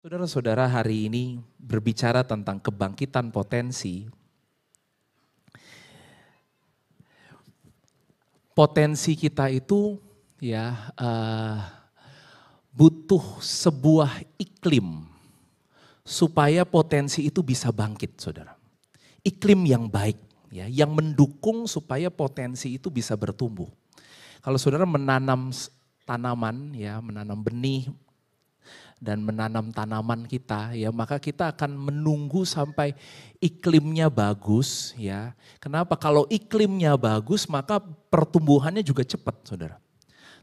Saudara-saudara, hari ini berbicara tentang kebangkitan potensi. Potensi kita itu butuh sebuah iklim supaya potensi itu bisa bangkit, saudara. Iklim yang baik, yang mendukung supaya potensi itu bisa bertumbuh. Kalau saudara menanam tanaman, menanam benih dan menanam tanaman kita, maka kita akan menunggu sampai iklimnya bagus, Kenapa? Kalau iklimnya bagus, maka pertumbuhannya juga cepat, saudara.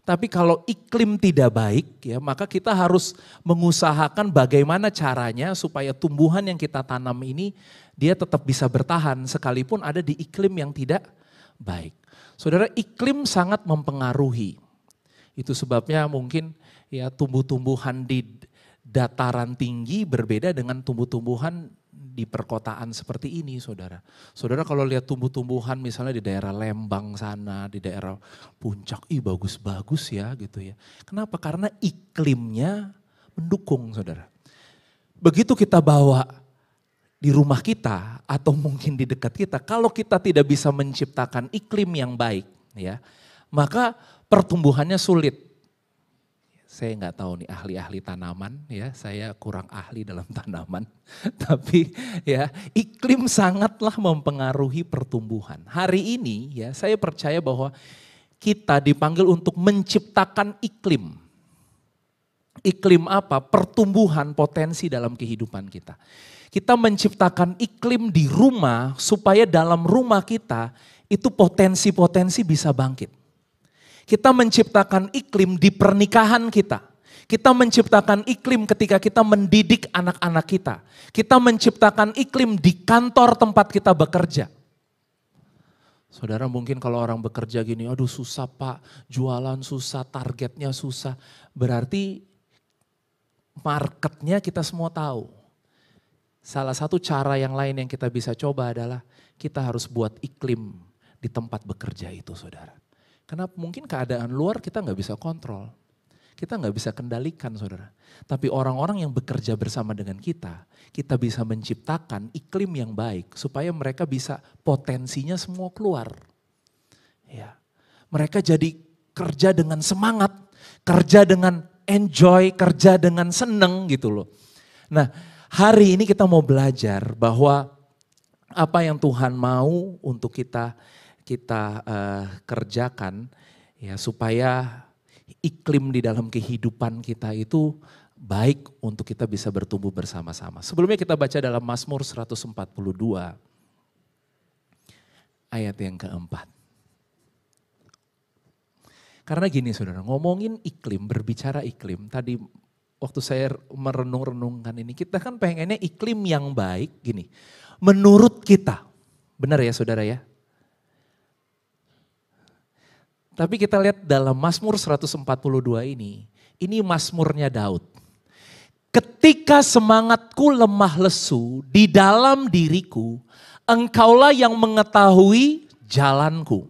Tapi kalau iklim tidak baik, maka kita harus mengusahakan bagaimana caranya supaya tumbuhan yang kita tanam ini dia tetap bisa bertahan sekalipun ada di iklim yang tidak baik. Saudara, iklim sangat mempengaruhi. Itu sebabnya mungkin tumbuh-tumbuhan di dataran tinggi berbeda dengan tumbuh-tumbuhan di perkotaan seperti ini, saudara. Saudara kalau lihat tumbuh-tumbuhan misalnya di daerah Lembang sana, di daerah Puncak, bagus-bagus gitu ya. Kenapa? Karena iklimnya mendukung, saudara. Begitu kita bawa di rumah kita atau mungkin di dekat kita, kalau kita tidak bisa menciptakan iklim yang baik, maka pertumbuhannya sulit. Saya nggak tahu nih ahli-ahli tanaman, saya kurang ahli dalam tanaman. Tapi iklim sangatlah mempengaruhi pertumbuhan. Hari ini saya percaya bahwa kita dipanggil untuk menciptakan iklim. Iklim apa? Pertumbuhan potensi dalam kehidupan kita. Kita menciptakan iklim di rumah supaya dalam rumah kita itu potensi-potensi bisa bangkit. Kita menciptakan iklim di pernikahan kita. Kita menciptakan iklim ketika kita mendidik anak-anak kita. Kita menciptakan iklim di kantor tempat kita bekerja. Saudara mungkin kalau orang bekerja gini, aduh susah pak, jualan susah, targetnya susah. Berarti marketnya kita semua tahu. Salah satu cara yang lain yang kita bisa coba adalah kita harus buat iklim di tempat bekerja itu, saudara. Karena mungkin keadaan luar kita nggak bisa kontrol. Kita nggak bisa kendalikan, saudara. Tapi orang-orang yang bekerja bersama dengan kita bisa menciptakan iklim yang baik supaya mereka bisa potensinya semua keluar. Mereka jadi kerja dengan semangat, kerja dengan enjoy, kerja dengan seneng gitu loh. Nah, hari ini kita mau belajar bahwa apa yang Tuhan mau untuk kita kerjakan supaya iklim di dalam kehidupan kita itu baik untuk kita bisa bertumbuh bersama-sama. Sebelumnya kita baca dalam Mazmur 142 ayat yang keempat. Karena gini saudara, ngomongin iklim, berbicara iklim, tadi waktu saya merenung-renungkan ini, kita kan pengennya iklim yang baik gini, menurut kita. Benar ya saudara ya? Tapi kita lihat dalam Mazmur 142 ini Mazmurnya Daud. Ketika semangatku lemah lesu di dalam diriku, engkaulah yang mengetahui jalanku.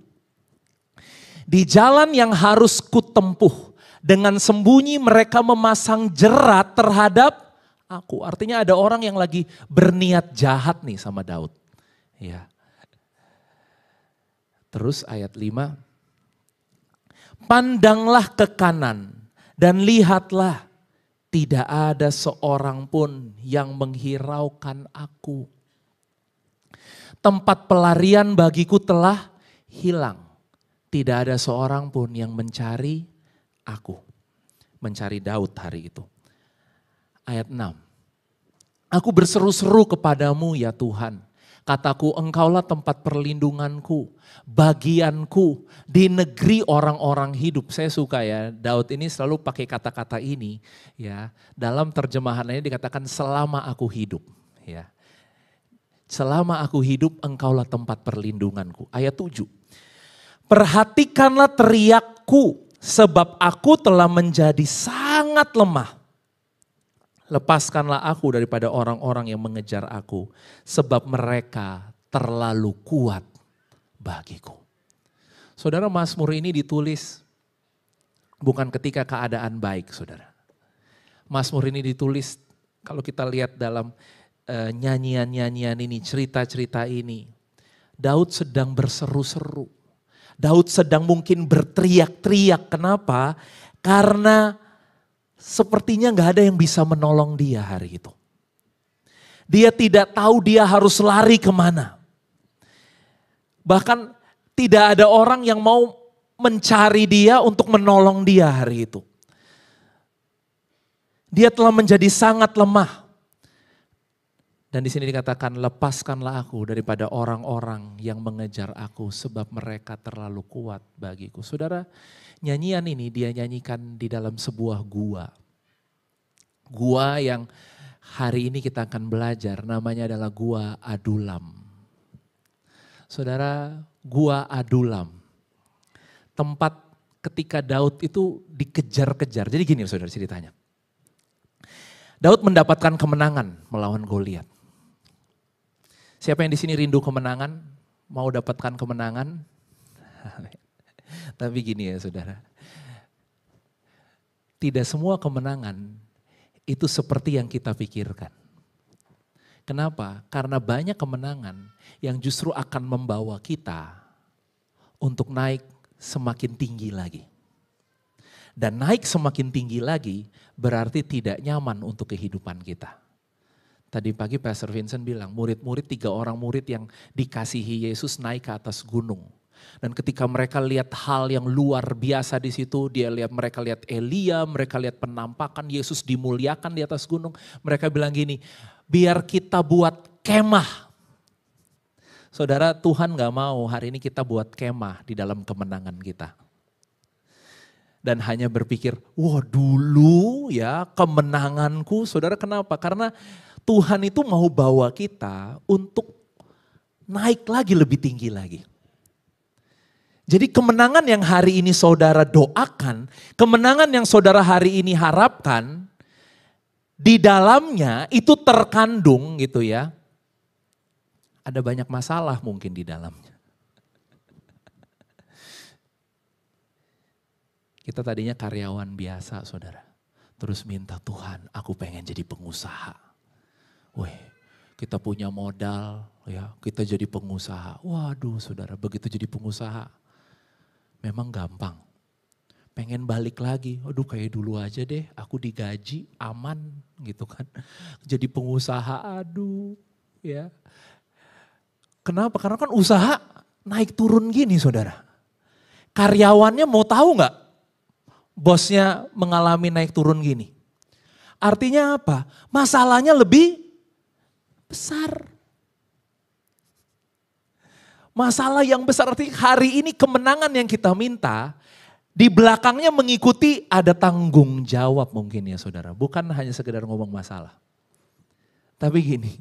Di jalan yang harus kutempuh, dengan sembunyi mereka memasang jerat terhadap aku. Artinya ada orang yang lagi berniat jahat nih sama Daud. Terus ayat 5. Pandanglah ke kanan dan lihatlah, tidak ada seorang pun yang menghiraukan aku. Tempat pelarian bagiku telah hilang. Tidak ada seorang pun yang mencari aku. Mencari Daud hari itu. Ayat 6. Aku berseru-seru kepadamu ya Tuhan. Kataku, engkaulah tempat perlindunganku, bagianku di negeri orang-orang hidup. Saya suka Daud ini selalu pakai kata-kata ini Dalam terjemahannya dikatakan selama aku hidup. Selama aku hidup engkaulah tempat perlindunganku. Ayat 7. Perhatikanlah teriakku sebab aku telah menjadi sangat lemah. Lepaskanlah aku daripada orang-orang yang mengejar aku, sebab mereka terlalu kuat bagiku. Saudara, Mazmur ini ditulis bukan ketika keadaan baik, saudara. Mazmur ini ditulis Kalau kita lihat dalam nyanyian-nyanyian ini, cerita-cerita ini, Daud sedang berseru-seru. Daud sedang mungkin berteriak-teriak. Kenapa? Karena sepertinya gak ada yang bisa menolong dia hari itu. Dia tidak tahu dia harus lari kemana. Bahkan tidak ada orang yang mau mencari dia untuk menolong dia hari itu. Dia telah menjadi sangat lemah. Dan di sini dikatakan, lepaskanlah aku daripada orang-orang yang mengejar aku sebab mereka terlalu kuat bagiku. Saudara, nyanyian ini dia nyanyikan di dalam sebuah gua. Gua yang hari ini kita akan belajar namanya adalah Gua Adulam. Saudara, Gua Adulam. Tempat ketika Daud itu dikejar-kejar. Jadi gini saudara ceritanya. Daud mendapatkan kemenangan melawan Goliat. Siapa yang di sini rindu kemenangan? Mau dapatkan kemenangan? Tapi gini ya saudara. Tidak semua kemenangan itu seperti yang kita pikirkan. Kenapa? Karena banyak kemenangan yang justru akan membawa kita untuk naik semakin tinggi lagi. Dan naik semakin tinggi lagi berarti tidak nyaman untuk kehidupan kita. Tadi pagi Pastor Vincent bilang murid-murid 3 orang murid yang dikasihi Yesus naik ke atas gunung. Dan ketika mereka lihat hal yang luar biasa di situ, mereka lihat Elia, mereka lihat penampakan Yesus dimuliakan di atas gunung. Mereka bilang gini, biar kita buat kemah. Saudara, Tuhan gak mau hari ini kita buat kemah di dalam kemenangan kita. Dan hanya berpikir, wah dulu ya kemenanganku. Saudara kenapa? Karena Tuhan itu mau bawa kita untuk naik lagi lebih tinggi lagi. Jadi kemenangan yang hari ini saudara doakan, kemenangan yang saudara hari ini harapkan, di dalamnya itu terkandung gitu ya. Ada banyak masalah mungkin di dalamnya. Kita tadinya karyawan biasa saudara. Terus minta Tuhan aku pengen jadi pengusaha. Wih, kita punya modal, ya kita jadi pengusaha. Waduh saudara, begitu jadi pengusaha memang gampang. Pengen balik lagi, aduh kayak dulu aja deh, aku digaji aman gitu kan. Jadi pengusaha, aduh ya. Kenapa? Karena kan usaha naik turun gini saudara. Karyawannya mau tahu nggak bosnya mengalami naik turun gini? Artinya apa? Masalahnya lebih besar. Masalah yang besar artinya hari ini kemenangan yang kita minta, di belakangnya mengikuti ada tanggung jawab mungkin ya saudara. Bukan hanya sekedar ngomong masalah. Tapi gini,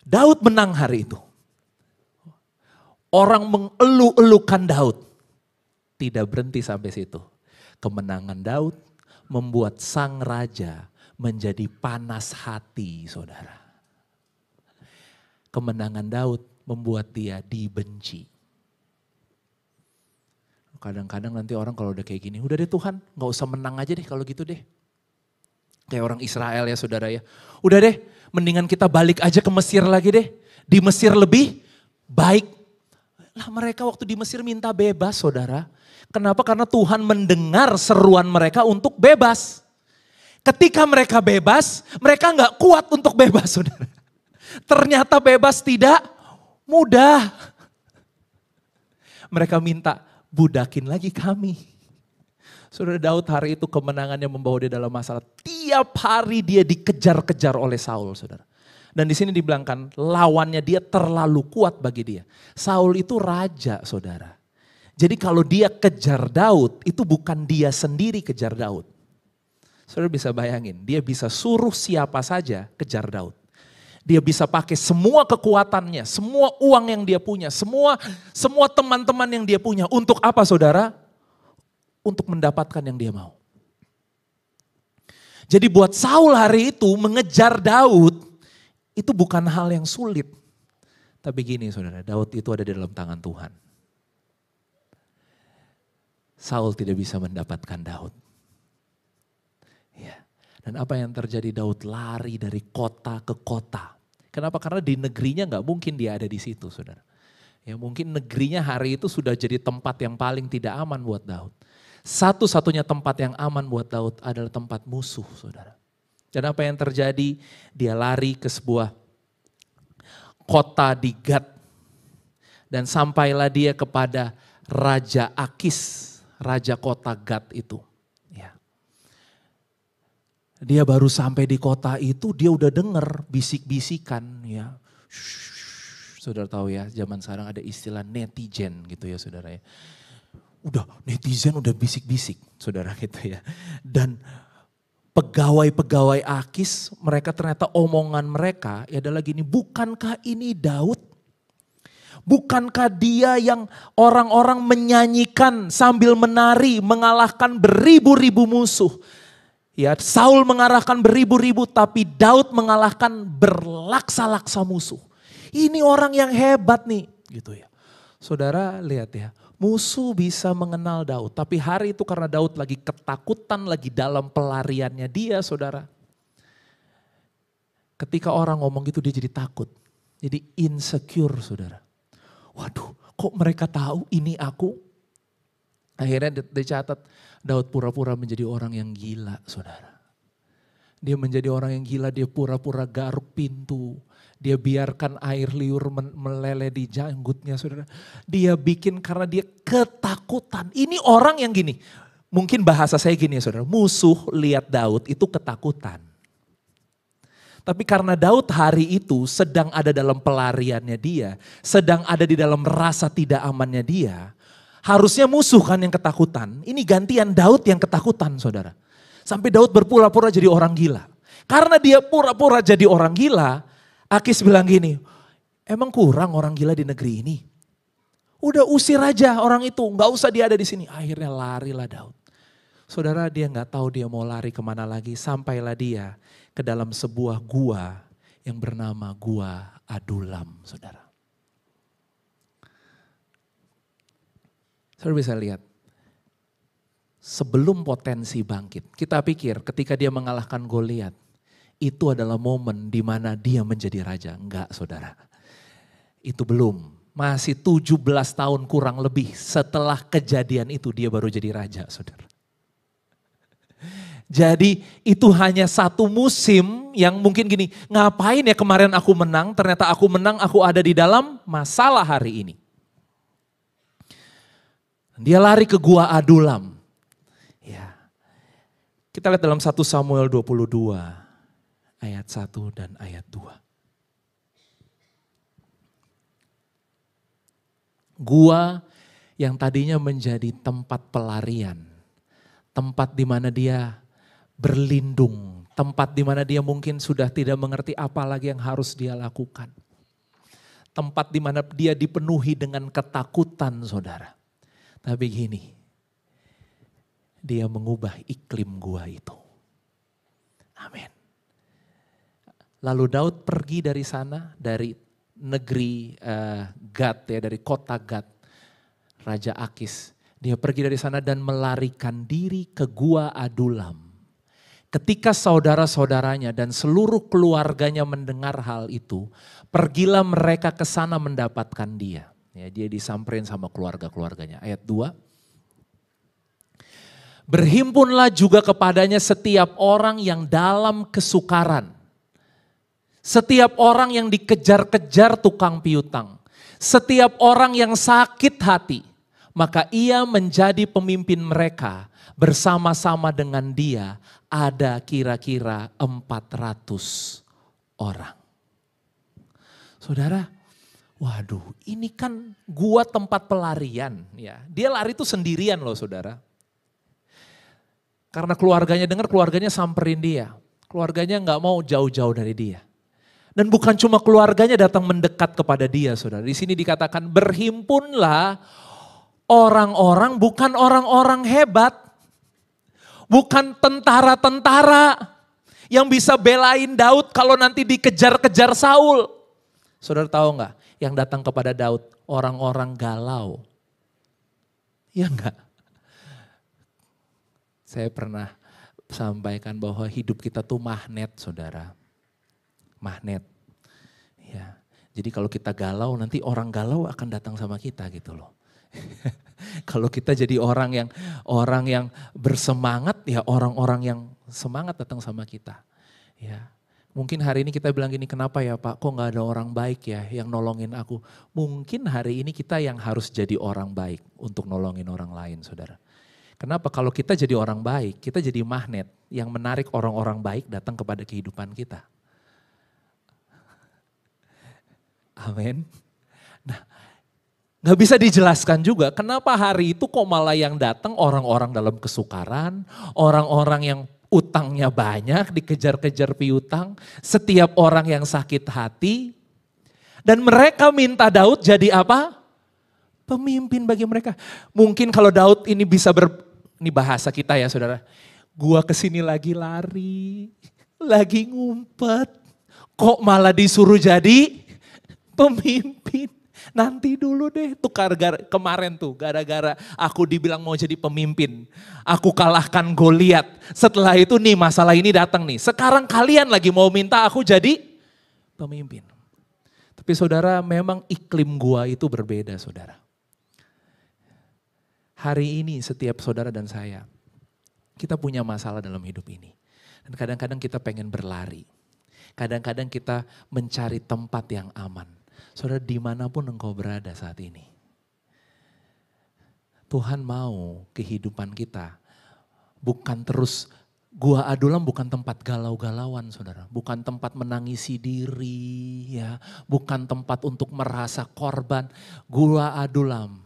Daud menang hari itu. Orang mengeluh-elukan Daud. Tidak berhenti sampai situ. Kemenangan Daud membuat sang raja menjadi panas hati saudara. Kemenangan Daud membuat dia dibenci. Kadang-kadang nanti orang kalau udah kayak gini, udah deh Tuhan gak usah menang aja deh kalau gitu deh. Kayak orang Israel ya saudara ya. Udah deh mendingan kita balik aja ke Mesir lagi deh. Di Mesir lebih baik. Lah mereka waktu di Mesir minta bebas saudara. Kenapa? Karena Tuhan mendengar seruan mereka untuk bebas. Ketika mereka bebas, mereka gak kuat untuk bebas saudara. Ternyata bebas tidak mudah. Mereka minta budakin lagi kami. Saudara Daud hari itu kemenangannya membawa dia dalam masalah. Tiap hari dia dikejar-kejar oleh Saul saudara. Dan di sini dibilangkan lawannya dia terlalu kuat bagi dia. Saul itu raja saudara. Jadi kalau dia kejar Daud itu bukan dia sendiri kejar Daud. Saudara bisa bayangin dia bisa suruh siapa saja kejar Daud. Dia bisa pakai semua kekuatannya, semua uang yang dia punya, semua teman-teman yang dia punya. Untuk apa saudara? Untuk mendapatkan yang dia mau. Jadi buat Saul hari itu mengejar Daud, itu bukan hal yang sulit. Tapi gini saudara, Daud itu ada di dalam tangan Tuhan. Saul tidak bisa mendapatkan Daud. Ya. Dan apa yang terjadi? Daud lari dari kota ke kota. Kenapa? Karena di negerinya nggak mungkin dia ada di situ, saudara. Ya mungkin negerinya hari itu sudah jadi tempat yang paling tidak aman buat Daud. Satu-satunya tempat yang aman buat Daud adalah tempat musuh, saudara. Dan apa yang terjadi? Dia lari ke sebuah kota di Gad. Dan sampailah dia kepada Raja Akis, raja kota Gad itu. Ya. Dia baru sampai di kota itu, dia udah denger bisik-bisikan. Ya. Saudara tahu ya, zaman sekarang ada istilah netizen gitu ya saudara ya. Udah netizen udah bisik-bisik saudara gitu ya. Dan pegawai-pegawai Akis, mereka ternyata omongan mereka adalah gini, bukankah ini Daud? Bukankah dia yang orang-orang menyanyikan sambil menari mengalahkan beribu-ribu musuh? Ya, Saul mengalahkan beribu-ribu tapi Daud mengalahkan berlaksa-laksa musuh. Ini orang yang hebat nih, gitu ya. Saudara lihat ya, musuh bisa mengenal Daud, tapi hari itu karena Daud lagi ketakutan, lagi dalam pelariannya dia, saudara. Ketika orang ngomong gitu dia jadi takut, jadi insecure, saudara. Waduh, kok mereka tahu ini aku? Akhirnya dicatat, Daud pura-pura menjadi orang yang gila, saudara. Dia menjadi orang yang gila, dia pura-pura garuk pintu. Dia biarkan air liur meleleh di janggutnya, saudara. Dia bikin karena dia ketakutan. Ini orang yang gini, mungkin bahasa saya gini ya saudara, musuh lihat Daud itu ketakutan. Tapi karena Daud hari itu sedang ada dalam pelariannya dia, sedang ada di dalam rasa tidak amannya dia, harusnya musuh kan yang ketakutan. Ini gantian Daud yang ketakutan, saudara. Sampai Daud berpura-pura jadi orang gila. Karena dia pura-pura jadi orang gila, Akis bilang gini, emang kurang orang gila di negeri ini? Udah usir aja orang itu, nggak usah dia ada di sini. Akhirnya larilah Daud. Saudara, dia nggak tahu dia mau lari kemana lagi. Sampailah dia ke dalam sebuah gua yang bernama Gua Adulam, saudara. Saudara bisa lihat, sebelum potensi bangkit, kita pikir ketika dia mengalahkan Goliat, itu adalah momen di mana dia menjadi raja. Enggak, saudara. Itu belum. Masih 17 tahun kurang lebih setelah kejadian itu dia baru jadi raja, saudara. Jadi itu hanya satu musim yang mungkin gini, ngapain ya kemarin aku menang, ternyata aku menang, aku ada di dalam masalah hari ini. Dia lari ke Gua Adulam. Ya. Kita lihat dalam 1 Samuel 22 ayat 1 dan ayat 2. Gua yang tadinya menjadi tempat pelarian, tempat di mana dia berlindung, tempat di mana dia mungkin sudah tidak mengerti apa lagi yang harus dia lakukan. Tempat di mana dia dipenuhi dengan ketakutan, saudara. Tapi gini, dia mengubah iklim gua itu. Amin. Lalu Daud pergi dari sana, dari negeri Gad ya, dari kota Gad, Raja Akis. Dia pergi dari sana dan melarikan diri ke Gua Adulam. Ketika saudara-saudaranya dan seluruh keluarganya mendengar hal itu, pergilah mereka ke sana mendapatkan dia. Ya, dia disamperin sama keluarga-keluarganya. Ayat 2. Berhimpunlah juga kepadanya setiap orang yang dalam kesukaran. Setiap orang yang dikejar-kejar tukang piutang. Setiap orang yang sakit hati. Maka ia menjadi pemimpin mereka. Bersama-sama dengan dia ada kira-kira 400 orang. Saudara, waduh ini kan gua tempat pelarian. Ya, dia lari itu sendirian loh saudara. Karena keluarganya dengar, keluarganya samperin dia. Keluarganya nggak mau jauh-jauh dari dia. Dan bukan cuma keluarganya datang mendekat kepada dia saudara. Di sini dikatakan berhimpunlah orang-orang, bukan orang-orang hebat. Bukan tentara-tentara yang bisa belain Daud kalau nanti dikejar-kejar Saul. Saudara tahu nggak? Yang datang kepada Daud orang-orang galau. Ya enggak? Saya pernah sampaikan bahwa hidup kita tuh magnet, saudara. Magnet. Ya. Jadi kalau kita galau, nanti orang galau akan datang sama kita gitu loh. Kalau kita jadi orang yang bersemangat, ya orang-orang yang semangat datang sama kita. Ya. Mungkin hari ini kita bilang gini, kenapa ya Pak, kok gak ada orang baik ya yang nolongin aku. Mungkin hari ini kita yang harus jadi orang baik untuk nolongin orang lain, saudara. Kenapa? Kalau kita jadi orang baik, kita jadi magnet yang menarik orang-orang baik datang kepada kehidupan kita. Amin. Nah, gak bisa dijelaskan juga kenapa hari itu kok malah yang datang orang-orang dalam kesukaran, orang-orang yang utangnya banyak, dikejar-kejar piutang, setiap orang yang sakit hati, dan mereka minta Daud jadi apa? Pemimpin bagi mereka. Mungkin kalau Daud ini bisa ini bahasa kita ya saudara, gua kesini lagi lari, lagi ngumpet, kok malah disuruh jadi pemimpin. Nanti dulu deh, tuh kemarin tuh gara-gara aku dibilang mau jadi pemimpin. Aku kalahkan Goliat. Setelah itu nih masalah ini datang nih. Sekarang kalian lagi mau minta aku jadi pemimpin. Tapi saudara memang iklim gua itu berbeda saudara. Hari ini setiap saudara dan saya, kita punya masalah dalam hidup ini. Dan kadang-kadang kita pengen berlari. Kadang-kadang kita mencari tempat yang aman. Saudara, dimanapun engkau berada saat ini, Tuhan mau kehidupan kita bukan terus, gua Adulam bukan tempat galau-galauan saudara. Bukan tempat menangisi diri, ya, bukan tempat untuk merasa korban. Gua Adulam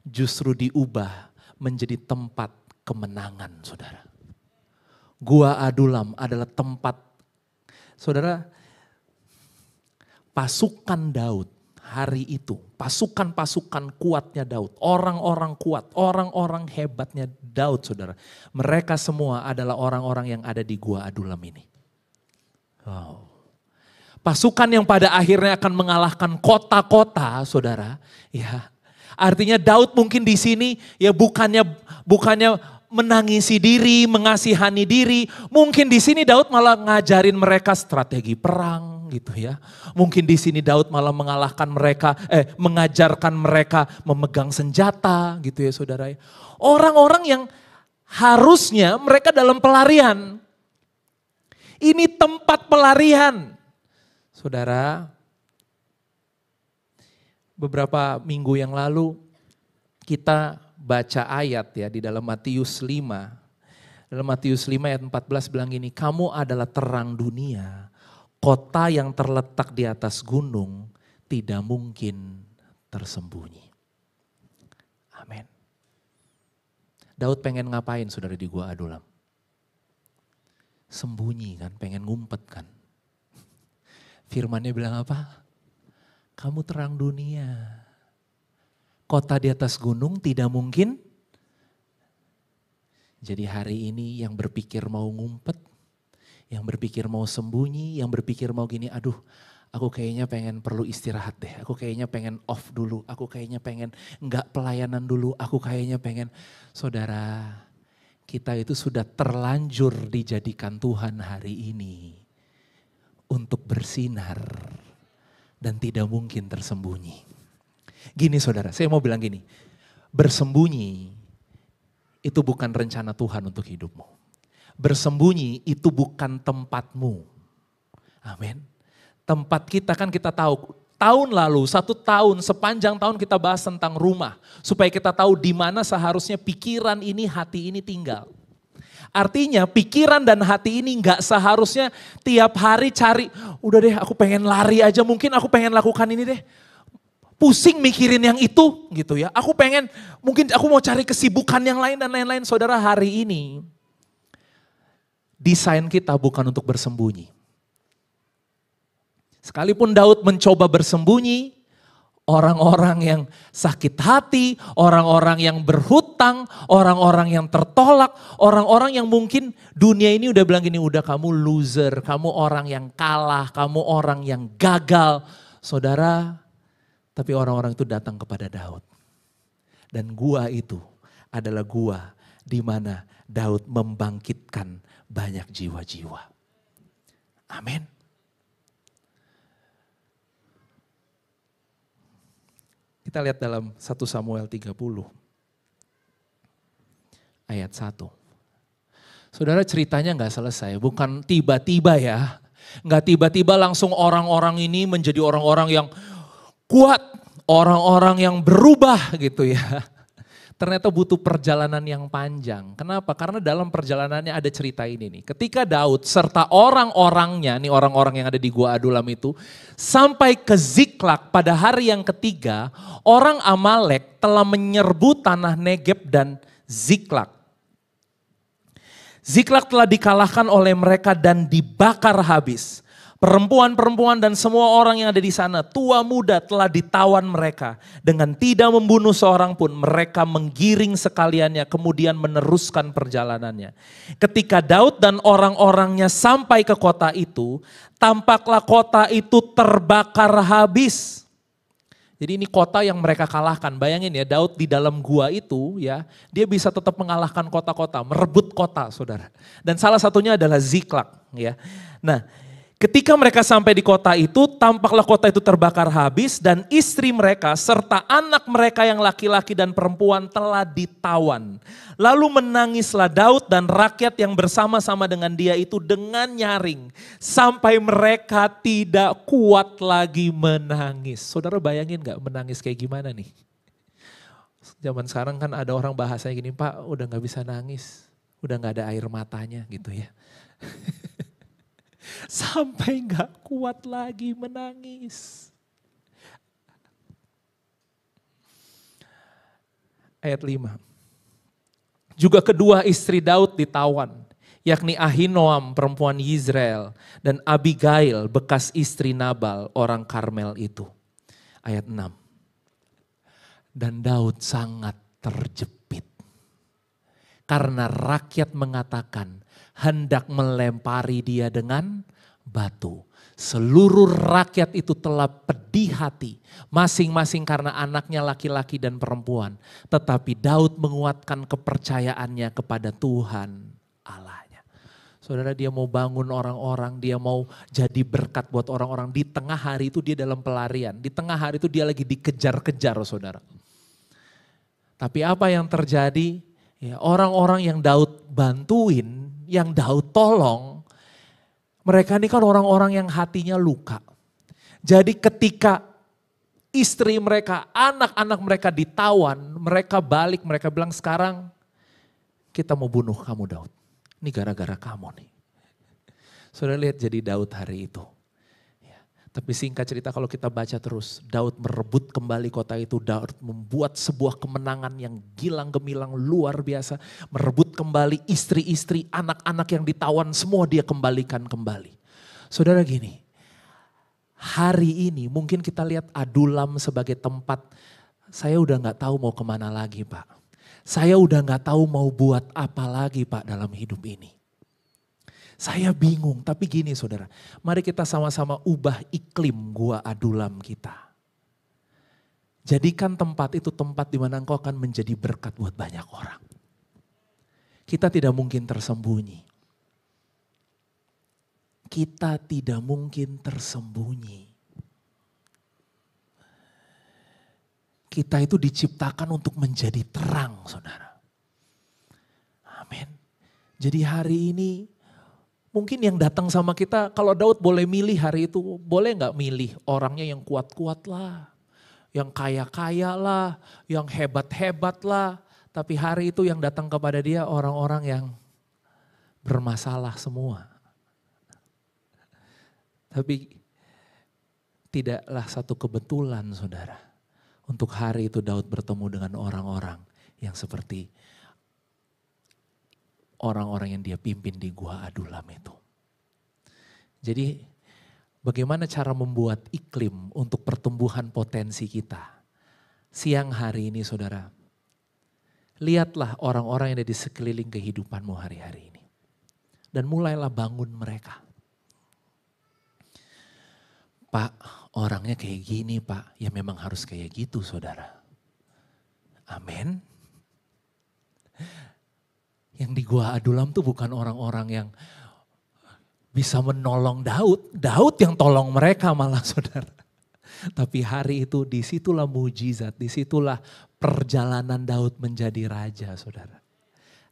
justru diubah menjadi tempat kemenangan saudara. Gua Adulam adalah tempat, saudara, pasukan Daud hari itu, pasukan-pasukan kuatnya Daud, orang-orang kuat, orang-orang hebatnya Daud saudara. Mereka semua adalah orang-orang yang ada di Gua Adulam ini. Wow. Pasukan yang pada akhirnya akan mengalahkan kota-kota saudara. Ya, artinya Daud mungkin di sini ya bukannya menangisi diri, mengasihani diri. Mungkin di sini Daud malah ngajarin mereka strategi perang gitu ya. Mungkin di sini Daud malah mengajarkan mereka memegang senjata gitu ya saudara. Orang-orang yang harusnya mereka dalam pelarian. Ini tempat pelarian. Saudara, beberapa minggu yang lalu kita baca ayat ya di dalam Matius 5. Dalam Matius 5 ayat 14 bilang gini, kamu adalah terang dunia, kota yang terletak di atas gunung tidak mungkin tersembunyi. Amin. Daud pengen ngapain saudara di Gua Adulam? Sembunyi kan, pengen ngumpet kan. Firman-Nya bilang apa? Kamu terang dunia. Kota di atas gunung tidak mungkin. Jadi hari ini yang berpikir mau ngumpet, yang berpikir mau sembunyi, yang berpikir mau gini, aduh aku kayaknya pengen perlu istirahat deh. Aku kayaknya pengen off dulu, aku kayaknya pengen enggak pelayanan dulu, aku kayaknya pengen. Saudara, kita itu sudah terlanjur dijadikan Tuhan hari ini untuk bersinar dan tidak mungkin tersembunyi. Gini saudara, saya mau bilang gini, bersembunyi itu bukan rencana Tuhan untuk hidupmu. Bersembunyi itu bukan tempatmu. Amin. Tempat kita kan kita tahu, tahun lalu, 1 tahun, sepanjang tahun kita bahas tentang rumah. Supaya kita tahu di mana seharusnya pikiran ini, hati ini tinggal. Artinya pikiran dan hati ini gak seharusnya tiap hari cari, udah deh aku pengen lari aja, mungkin aku pengen lakukan ini deh. Pusing mikirin yang itu gitu ya. Mungkin aku mau cari kesibukan yang lain dan lain-lain. Saudara, hari ini desain kita bukan untuk bersembunyi. Sekalipun Daud mencoba bersembunyi, orang-orang yang sakit hati, orang-orang yang berhutang, orang-orang yang tertolak, orang-orang yang mungkin dunia ini udah bilang gini, udah kamu loser, kamu orang yang kalah, kamu orang yang gagal. Saudara, tapi orang-orang itu datang kepada Daud. Dan gua itu adalah gua di mana Daud membangkitkan banyak jiwa-jiwa. Amin. Kita lihat dalam 1 Samuel 30 ayat 1. Saudara, ceritanya gak selesai, bukan tiba-tiba ya. Gak tiba-tiba langsung orang-orang ini menjadi orang-orang yang kuat, orang-orang yang berubah gitu ya. Ternyata butuh perjalanan yang panjang. Kenapa? Karena dalam perjalanannya ada cerita ini nih. Ketika Daud serta orang-orangnya, nih orang-orang yang ada di Gua Adulam itu, sampai ke Ziklag pada hari yang ketiga, orang Amalek telah menyerbu tanah Negeb dan Ziklag. Ziklag telah dikalahkan oleh mereka dan dibakar habis. Perempuan-perempuan dan semua orang yang ada di sana, tua muda telah ditawan mereka. Dengan tidak membunuh seorang pun, mereka menggiring sekaliannya kemudian meneruskan perjalanannya. Ketika Daud dan orang-orangnya sampai ke kota itu, tampaklah kota itu terbakar habis. Jadi ini kota yang mereka kalahkan. Bayangin ya, Daud di dalam gua itu ya, dia bisa tetap mengalahkan kota-kota, merebut kota, saudara. Dan salah satunya adalah Ziklag ya. Nah, ketika mereka sampai di kota itu, tampaklah kota itu terbakar habis dan istri mereka serta anak mereka yang laki-laki dan perempuan telah ditawan. Lalu menangislah Daud dan rakyat yang bersama-sama dengan dia itu dengan nyaring. Sampai mereka tidak kuat lagi menangis. Saudara bayangin gak menangis kayak gimana nih? Zaman sekarang kan ada orang bahasanya gini, Pak udah gak bisa nangis. Udah gak ada air matanya gitu ya. Sampai gak kuat lagi menangis. Ayat 5. Juga kedua istri Daud ditawan, yakni Ahinoam perempuan Yizrael dan Abigail bekas istri Nabal orang Karmel itu. Ayat 6. Dan Daud sangat terjepit karena rakyat mengatakan hendak melempari dia dengan batu. Seluruh rakyat itu telah pedih hati, masing-masing karena anaknya laki-laki dan perempuan. Tetapi Daud menguatkan kepercayaannya kepada Tuhan Allahnya. Saudara, dia mau bangun orang-orang, dia mau jadi berkat buat orang-orang. Di tengah hari itu dia dalam pelarian, di tengah hari itu dia lagi dikejar-kejar, saudara. Tapi apa yang terjadi? Ya, orang-orang yang Daud bantuin, yang Daud tolong, mereka ini kan orang-orang yang hatinya luka. Jadi ketika istri mereka, anak-anak mereka ditawan, mereka balik, mereka bilang sekarang kita mau bunuh kamu Daud. Ini gara-gara kamu nih. Saudara lihat jadi Daud hari itu. Tapi singkat cerita kalau kita baca terus, Daud merebut kembali kota itu, Daud membuat sebuah kemenangan yang gilang gemilang luar biasa. Merebut kembali istri-istri, anak-anak yang ditawan, semua dia kembalikan kembali. Saudara gini, hari ini mungkin kita lihat Adulam sebagai tempat, saya udah gak tahu mau kemana lagi Pak. Saya udah gak tahu mau buat apa lagi Pak dalam hidup ini. Saya bingung, tapi gini saudara, mari kita sama-sama ubah iklim Gua Adulam kita. Jadikan tempat itu tempat di mana engkau akan menjadi berkat buat banyak orang. Kita tidak mungkin tersembunyi. Kita tidak mungkin tersembunyi. Kita itu diciptakan untuk menjadi terang, saudara. Amin. Jadi hari ini mungkin yang datang sama kita, kalau Daud boleh milih hari itu, boleh gak milih orangnya yang kuat-kuat lah, yang kaya-kaya lah, yang hebat-hebat lah. Tapi hari itu yang datang kepada dia orang-orang yang bermasalah semua. Tapi tidaklah satu kebetulan saudara, untuk hari itu Daud bertemu dengan orang-orang yang seperti orang-orang yang dia pimpin di Gua Adulam itu. Jadi bagaimana cara membuat iklim untuk pertumbuhan potensi kita? Siang hari ini saudara, lihatlah orang-orang yang ada di sekeliling kehidupanmu hari-hari ini. Dan mulailah bangun mereka. Pak, orangnya kayak gini Pak, ya memang harus kayak gitu saudara. Amin. Yang di Gua Adulam tuh bukan orang-orang yang bisa menolong Daud. Daud yang tolong mereka malah saudara. Tapi hari itu disitulah mujizat, disitulah perjalanan Daud menjadi raja saudara.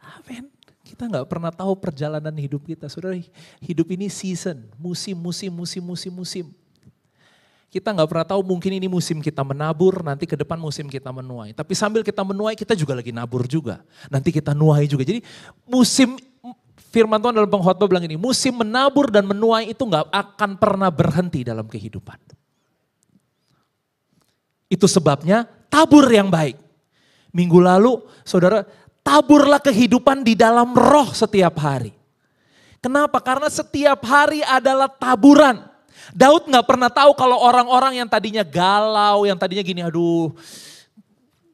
Amin. Kita nggak pernah tahu perjalanan hidup kita saudara. Hidup ini season, musim. Kita nggak pernah tahu mungkin ini musim kita menabur, nanti ke depan musim kita menuai. Tapi sambil kita menuai kita juga lagi nabur juga. Nanti kita nuai juga. Jadi musim, firman Tuhan dalam pengkhotbah bilang ini, musim menabur dan menuai itu nggak akan pernah berhenti dalam kehidupan. Itu sebabnya tabur yang baik. Minggu lalu saudara, taburlah kehidupan di dalam roh setiap hari. Kenapa? Karena setiap hari adalah taburan. Daud gak pernah tahu kalau orang-orang yang tadinya galau, yang tadinya gini aduh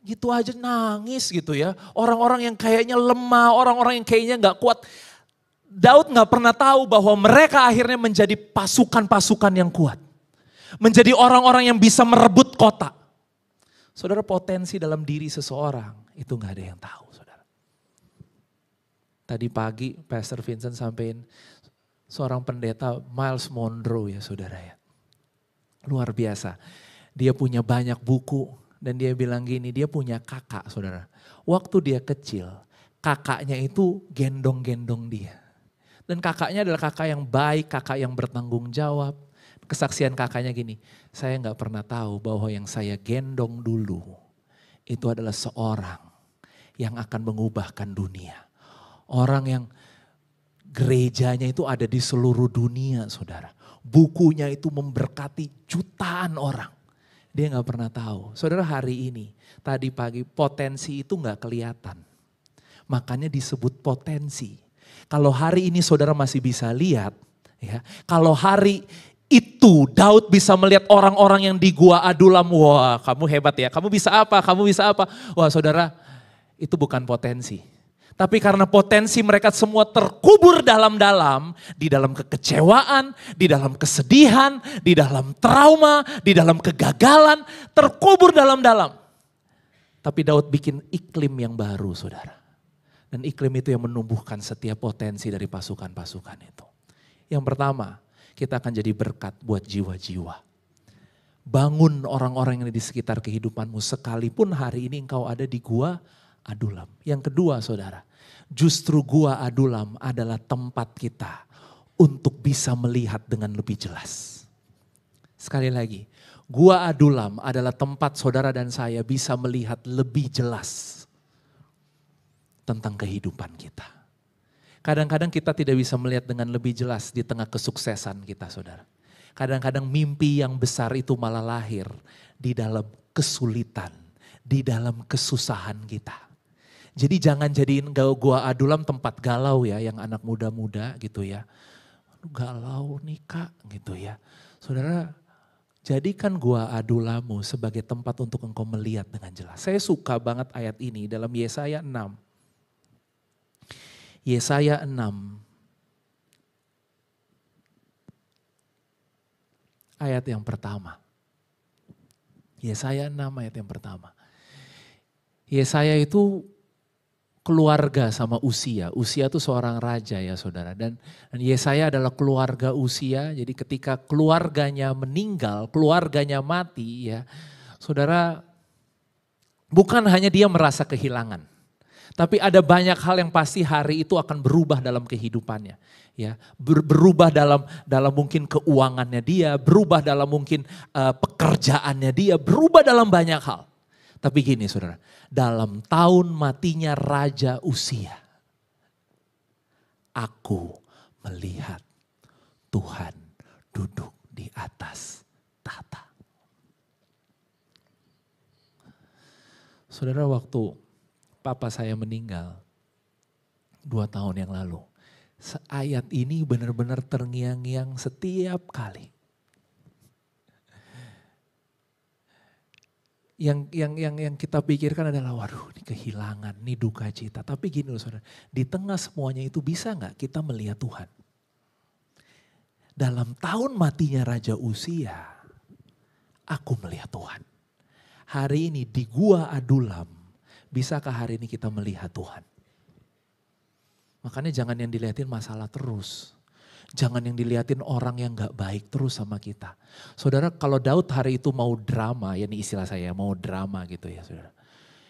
gitu aja nangis gitu ya. Orang-orang yang kayaknya lemah, orang-orang yang kayaknya gak kuat. Daud gak pernah tahu bahwa mereka akhirnya menjadi pasukan-pasukan yang kuat. Menjadi orang-orang yang bisa merebut kota. Saudara, potensi dalam diri seseorang itu gak ada yang tahu saudara. Tadi pagi Pastor Vincent sampein seorang pendeta Miles Monroe ya saudara ya. Luar biasa. Dia punya banyak buku dan dia bilang gini, dia punya kakak saudara. Waktu dia kecil, kakaknya itu gendong-gendong dia. Dan kakaknya adalah kakak yang baik, kakak yang bertanggung jawab. Kesaksian kakaknya gini, saya gak pernah tahu bahwa yang saya gendong dulu itu adalah seorang yang akan mengubahkan dunia. Orang yang gerejanya itu ada di seluruh dunia saudara. Bukunya itu memberkati jutaan orang. Dia gak pernah tahu. Saudara, hari ini, tadi pagi potensi itu gak kelihatan. Makanya disebut potensi. Kalau hari ini saudara masih bisa lihat, ya, kalau hari itu Daud bisa melihat orang-orang yang di Gua Adulam, wah kamu hebat ya, kamu bisa apa, kamu bisa apa. Wah saudara, itu bukan potensi. Tapi karena potensi mereka semua terkubur dalam-dalam, di dalam kekecewaan, di dalam kesedihan, di dalam trauma, di dalam kegagalan, terkubur dalam-dalam. Tapi Daud bikin iklim yang baru saudara. Dan iklim itu yang menumbuhkan setiap potensi dari pasukan-pasukan itu. Yang pertama, kita akan jadi berkat buat jiwa-jiwa. Bangun orang-orang yang di sekitar kehidupanmu sekalipun hari ini engkau ada di Gua Adulam. Yang kedua saudara, justru Gua Adulam adalah tempat kita untuk bisa melihat dengan lebih jelas. Sekali lagi, Gua Adulam adalah tempat saudara dan saya bisa melihat lebih jelas tentang kehidupan kita. Kadang-kadang kita tidak bisa melihat dengan lebih jelas di tengah kesuksesan kita saudara. Kadang-kadang mimpi yang besar itu malah lahir di dalam kesulitan, di dalam kesusahan kita. Jadi jangan jadiin Gua Adulam tempat galau ya, yang anak muda-muda gitu ya. Galau nih kak gitu ya. Saudara, jadikan Gua Adulamu sebagai tempat untuk engkau melihat dengan jelas. Saya suka banget ayat ini dalam Yesaya 6. Yesaya 6 ayat yang pertama. Yesaya 6 ayat yang pertama. Yesaya itu keluarga sama Uzia. Uzia itu seorang raja ya saudara. Dan Yesaya adalah keluarga Uzia. Jadi ketika keluarganya meninggal, keluarganya mati ya. Saudara, bukan hanya dia merasa kehilangan. Tapi ada banyak hal yang pasti hari itu akan berubah dalam kehidupannya. Ya, berubah dalam mungkin keuangannya dia, berubah dalam mungkin pekerjaannya dia, berubah dalam banyak hal. Tapi gini saudara, dalam tahun matinya Raja Uzia, aku melihat Tuhan duduk di atas tahta. Saudara, waktu papa saya meninggal 2 tahun yang lalu, ayat ini benar-benar terngiang-ngiang setiap kali. Yang kita pikirkan adalah waduh ini kehilangan, ini duka cita. Tapi gini loh saudara, di tengah semuanya itu bisa gak kita melihat Tuhan? Dalam tahun matinya Raja Uzia, aku melihat Tuhan. Hari ini di Gua Adulam, bisakah hari ini kita melihat Tuhan? Makanya jangan yang dilihatin masalah terus. Jangan yang dilihatin orang yang gak baik terus sama kita. Saudara, kalau Daud hari itu mau drama, ya ini istilah saya, mau drama gitu ya saudara.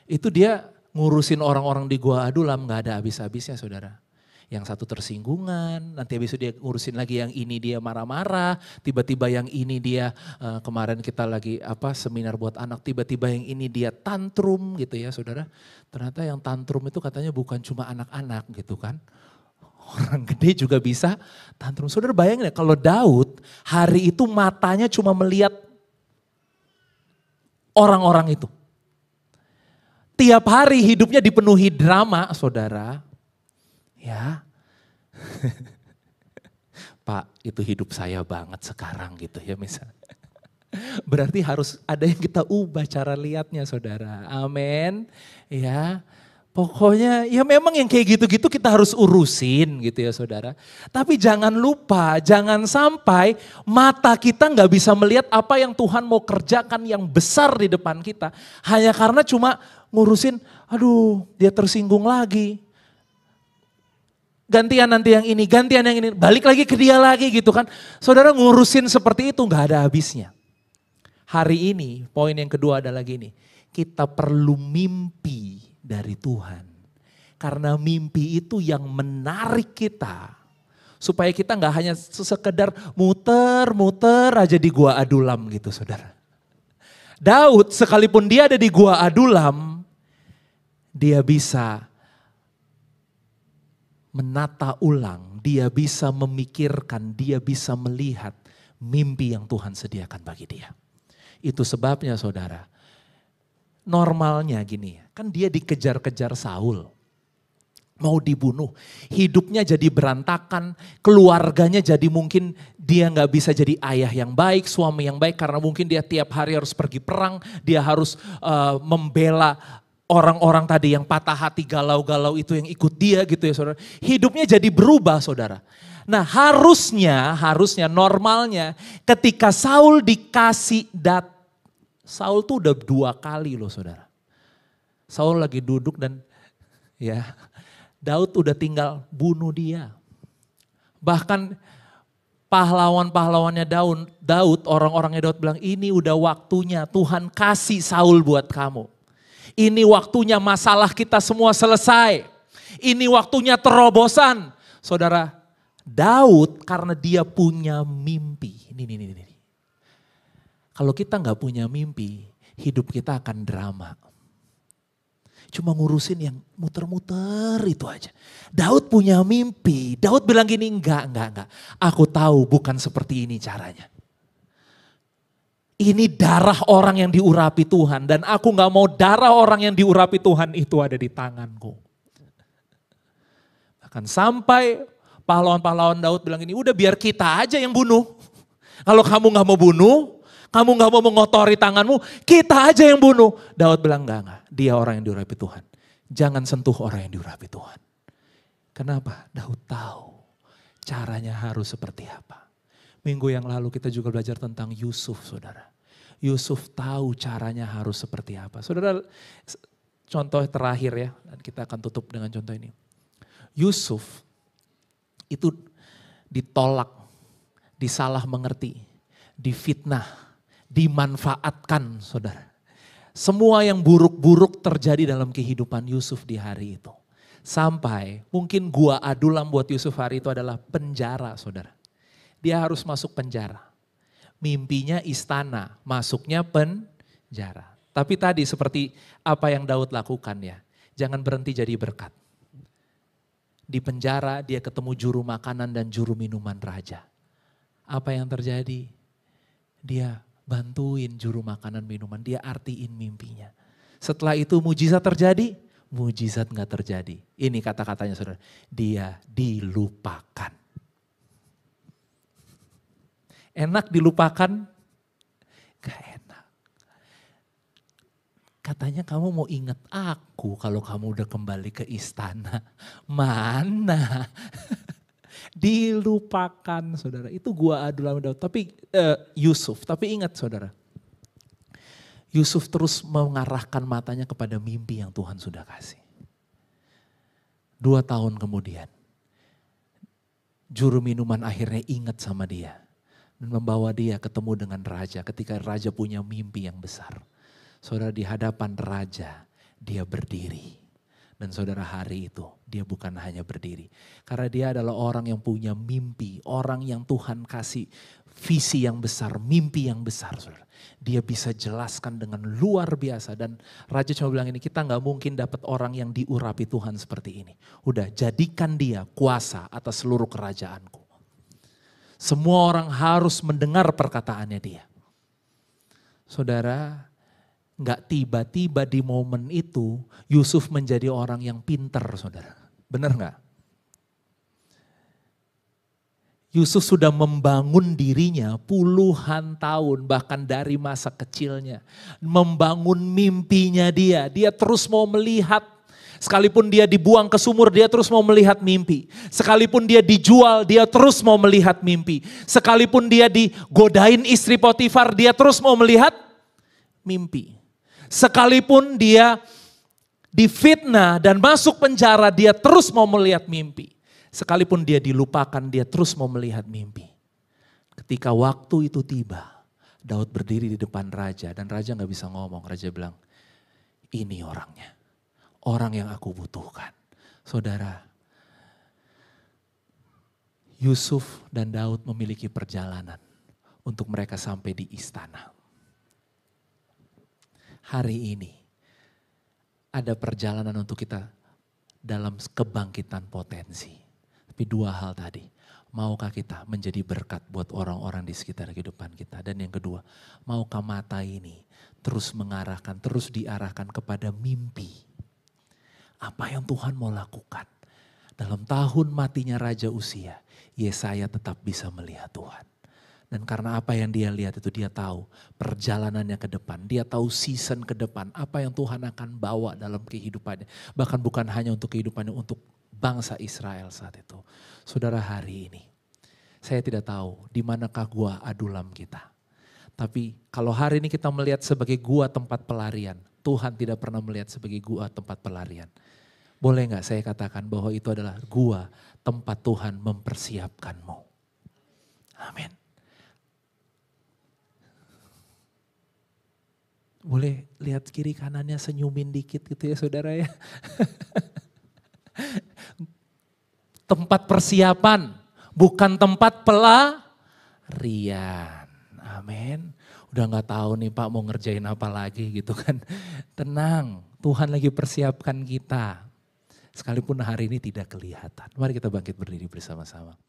Itu dia ngurusin orang-orang di Gua Adulam gak ada habis-habisnya saudara. Yang satu tersinggungan, nanti habis itu dia ngurusin lagi yang ini dia marah-marah, tiba-tiba yang ini dia kemarin kita lagi seminar buat anak, tiba-tiba yang ini dia tantrum gitu ya saudara. Ternyata yang tantrum itu katanya bukan cuma anak-anak gitu kan. Orang gede juga bisa tantrum. Saudara bayangin ya kalau Daud hari itu matanya cuma melihat orang-orang itu. Tiap hari hidupnya dipenuhi drama saudara. Ya. Pak itu hidup saya banget sekarang gitu ya misalnya. Berarti harus ada yang kita ubah cara lihatnya saudara. Amin. Ya. Pokoknya ya memang yang kayak gitu-gitu kita harus urusin gitu ya saudara. Tapi jangan lupa, jangan sampai mata kita gak bisa melihat apa yang Tuhan mau kerjakan yang besar di depan kita. Hanya karena cuma ngurusin, aduh dia tersinggung lagi. Gantian nanti yang ini, gantian yang ini, balik lagi ke dia lagi gitu kan. Saudara ngurusin seperti itu gak ada habisnya. Hari ini poin yang kedua adalah gini, kita perlu mimpi dari Tuhan. Karena mimpi itu yang menarik kita. Supaya kita gak hanya sekedar muter-muter aja di Gua Adulam gitu saudara. Daud sekalipun dia ada di Gua Adulam, dia bisa menata ulang, dia bisa memikirkan, dia bisa melihat mimpi yang Tuhan sediakan bagi dia. Itu sebabnya saudara, normalnya gini, kan dia dikejar-kejar Saul, mau dibunuh, hidupnya jadi berantakan, keluarganya jadi mungkin dia gak bisa jadi ayah yang baik, suami yang baik karena mungkin dia tiap hari harus pergi perang, dia harus membela orang-orang tadi yang patah hati galau-galau itu yang ikut dia gitu ya saudara. Hidupnya jadi berubah saudara. Nah harusnya normalnya ketika Saul dikasih Saul tuh udah 2 kali loh saudara. Saul lagi duduk dan ya Daud udah tinggal bunuh dia. Bahkan pahlawan-pahlawannya Daud, orang-orangnya Daud bilang ini udah waktunya Tuhan kasih Saul buat kamu. Ini waktunya masalah kita semua selesai. Ini waktunya terobosan. Saudara, Daud karena dia punya mimpi. Ini. Kalau kita gak punya mimpi, hidup kita akan drama. Cuma ngurusin yang muter-muter itu aja. Daud punya mimpi. Daud bilang gini, enggak. Aku tahu bukan seperti ini caranya. Ini darah orang yang diurapi Tuhan. Dan aku gak mau darah orang yang diurapi Tuhan itu ada di tanganku. Bahkan sampai pahlawan-pahlawan Daud bilang ini, udah biar kita aja yang bunuh. Kalau kamu gak mau bunuh, kamu gak mau mengotori tanganmu, kita aja yang bunuh. Daud bilang enggak. Dia orang yang diurapi Tuhan. Jangan sentuh orang yang diurapi Tuhan. Kenapa? Daud tahu caranya harus seperti apa. Minggu yang lalu kita juga belajar tentang Yusuf saudara. Yusuf tahu caranya harus seperti apa. Saudara, contoh terakhir ya, dan kita akan tutup dengan contoh ini. Yusuf itu ditolak, disalah mengerti, difitnah, dimanfaatkan saudara. Semua yang buruk-buruk terjadi dalam kehidupan Yusuf di hari itu. Sampai mungkin Gua Adulam buat Yusuf hari itu adalah penjara saudara. Dia harus masuk penjara. Mimpinya istana, masuknya penjara. Tapi tadi seperti apa yang Daud lakukan ya. Jangan berhenti jadi berkat. Di penjara dia ketemu juru makanan dan juru minuman raja. Apa yang terjadi? Dia bantuin juru makanan minuman, dia artiin mimpinya. Setelah itu mujizat terjadi, mujizat gak terjadi. Ini kata-katanya saudara, dia dilupakan. Enak dilupakan? Gak enak. Katanya kamu mau ingat aku kalau kamu udah kembali ke istana. Mana? Dilupakan saudara. Itu Gua Adulam Daud. Tapi Yusuf. Tapi ingat saudara. Yusuf terus mengarahkan matanya kepada mimpi yang Tuhan sudah kasih. 2 tahun kemudian Juru minuman akhirnya ingat sama dia. Dan membawa dia ketemu dengan raja ketika raja punya mimpi yang besar. Saudara, di hadapan raja dia berdiri. Dan saudara, hari itu dia bukan hanya berdiri. Karena dia adalah orang yang punya mimpi. Orang yang Tuhan kasih visi yang besar, mimpi yang besar. Saudara. Dia bisa jelaskan dengan luar biasa. Dan raja cuma bilang ini, kita gak mungkin dapat orang yang diurapi Tuhan seperti ini. Udah, jadikan dia kuasa atas seluruh kerajaanku. Semua orang harus mendengar perkataannya dia. Saudara, gak tiba-tiba di momen itu Yusuf menjadi orang yang pinter, saudara. Benar gak? Yusuf sudah membangun dirinya puluhan tahun, bahkan dari masa kecilnya. Membangun mimpinya dia. Dia terus mau melihat. Sekalipun dia dibuang ke sumur, dia terus mau melihat mimpi. Sekalipun dia dijual, dia terus mau melihat mimpi. Sekalipun dia digodain istri Potifar, dia terus mau melihat mimpi. Sekalipun dia difitnah dan masuk penjara, dia terus mau melihat mimpi. Sekalipun dia dilupakan, dia terus mau melihat mimpi. Ketika waktu itu tiba, Daud berdiri di depan raja dan raja gak bisa ngomong. Raja bilang, ini orangnya. Orang yang aku butuhkan. Saudara, Yusuf dan Daud memiliki perjalanan untuk mereka sampai di istana. Hari ini ada perjalanan untuk kita dalam kebangkitan potensi. Tapi dua hal tadi, maukah kita menjadi berkat buat orang-orang di sekitar kehidupan kita? Dan yang kedua, maukah mata ini terus mengarahkan, terus diarahkan kepada mimpi? Apa yang Tuhan mau lakukan? Dalam tahun matinya Raja Uzia, Yesaya tetap bisa melihat Tuhan. Dan karena apa yang dia lihat itu, dia tahu perjalanannya ke depan. Dia tahu season ke depan, apa yang Tuhan akan bawa dalam kehidupannya. Bahkan bukan hanya untuk kehidupannya, untuk bangsa Israel saat itu. Saudara, hari ini saya tidak tahu di manakah gua Adulam kita. Tapi kalau hari ini kita melihat sebagai gua tempat pelarian, Tuhan tidak pernah melihat sebagai gua tempat pelarian. Boleh gak saya katakan bahwa itu adalah gua tempat Tuhan mempersiapkanmu. Amin. Boleh lihat kiri kanannya, senyumin dikit gitu ya saudara ya. Tempat persiapan, bukan tempat pelarian. Amin. Udah gak tahu nih Pak mau ngerjain apa lagi gitu kan. Tenang, Tuhan lagi persiapkan kita. Sekalipun hari ini tidak kelihatan. Mari kita bangkit berdiri bersama-sama.